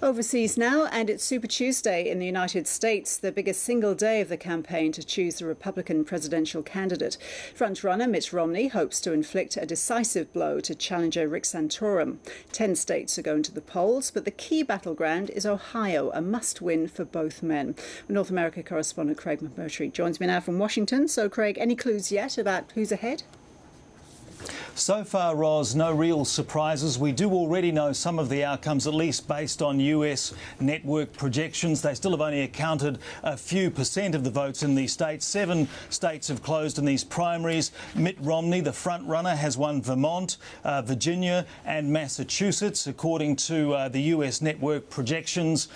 Overseas now, and it's Super Tuesday in the United States, the biggest single day of the campaign to choose the Republican presidential candidate. Frontrunner Mitt Romney hopes to inflict a decisive blow to challenger Rick Santorum. 10 states are going to the polls, but the key battleground is Ohio, a must-win for both men. North America correspondent Craig McMurtry joins me now from Washington. So, Craig, any clues yet about who's ahead? So far, Ros, no real surprises. We do already know some of the outcomes, at least based on US network projections. They still have only accounted a few percent of the votes in these states. 7 states have closed in these primaries. Mitt Romney, the front runner, has won Vermont, Virginia and Massachusetts, according to the US network projections.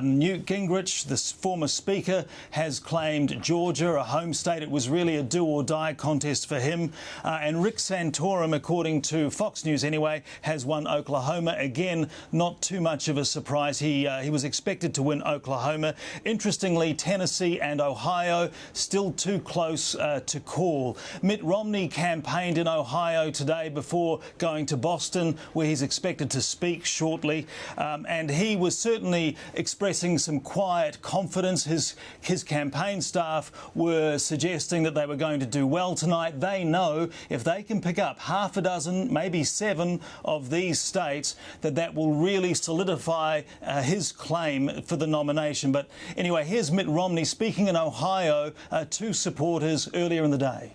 Newt Gingrich, the former speaker, has claimed Georgia, a home state. It was really a do-or-die contest for him. And Rick Santorum, according to Fox News anyway, has won Oklahoma. Again, not too much of a surprise. He was expected to win Oklahoma. Interestingly, Tennessee and Ohio still too close to call. Mitt Romney campaigned in Ohio today before going to Boston, where he's expected to speak shortly. And he was certainly expressing some quiet confidence. His campaign staff were suggesting that they were going to do well tonight. They know if they can pick up half a dozen, maybe 7 of these states, that will really solidify his claim for the nomination. But anyway, here's Mitt Romney speaking in Ohio to supporters earlier in the day.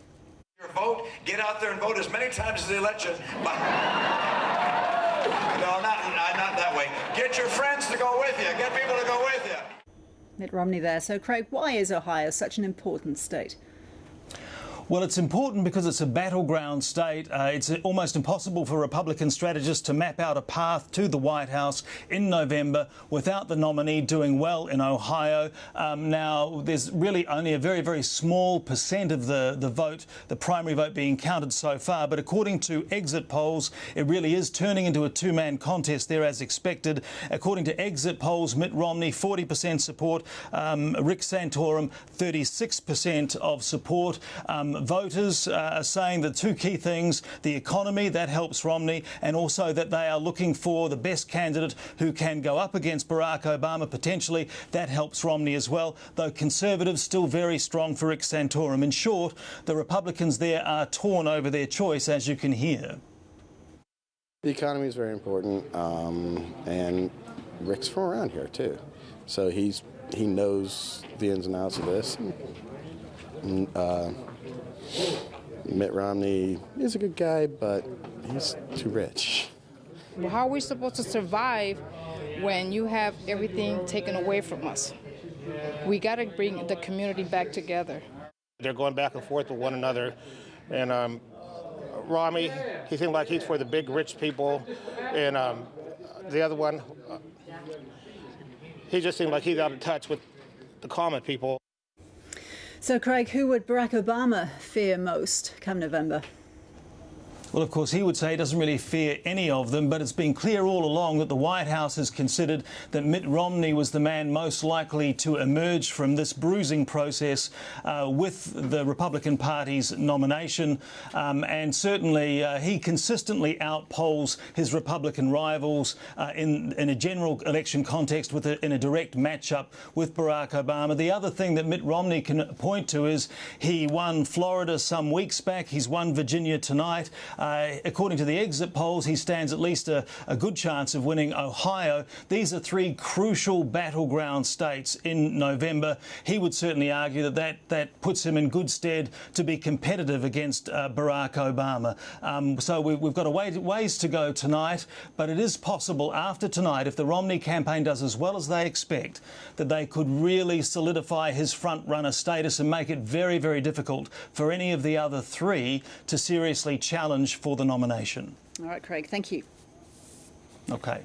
Your vote, get out there and vote as many times as the election. No, not that way. Get your friends to go with you. Get people to go with you. Mitt Romney there. So, Craig, why is Ohio such an important state? Well, it's important because it's a battleground state. It's almost impossible for Republican strategists to map out a path to the White House in November without the nominee doing well in Ohio. Now, there's really only a very, very small percent of the vote, the primary vote, being counted so far. But according to exit polls, it really is turning into a two-man contest there as expected. According to exit polls, Mitt Romney, 40% support. Rick Santorum, 36% of support. Voters are saying the 2 key things: the economy, that helps Romney, and also that they are looking for the best candidate who can go up against Barack Obama potentially. That helps Romney as well, though Conservatives still very strong for Rick Santorum. In short, the Republicans there are torn over their choice, as you can hear. The economy is very important, and Rick's from around here too, so he knows the ins and outs of this. Mitt Romney is a good guy, but he's too rich. Well, how are we supposed to survive when you have everything taken away from us? We got to bring the community back together. They're going back and forth with one another, and Romney, he seems like he's for the big rich people, and the other one, he just seems like he's out of touch with the common people. So, Craig, who would Barack Obama fear most come November? Well, of course, he would say he doesn't really fear any of them, but it's been clear all along that the White House has considered that Mitt Romney was the man most likely to emerge from this bruising process with the Republican Party's nomination. And certainly he consistently outpolls his Republican rivals in a general election context in a direct matchup with Barack Obama. The other thing that Mitt Romney can point to is he won Florida some weeks back. He's won Virginia tonight. According to the exit polls, he stands at least a good chance of winning Ohio. These are 3 crucial battleground states in November. He would certainly argue that puts him in good stead to be competitive against Barack Obama. So we've got a ways to go tonight, but it is possible after tonight, if the Romney campaign does as well as they expect, that they could really solidify his front-runner status and make it very, very difficult for any of the other 3 to seriously challenge for the nomination. All right, Craig, thank you. OK.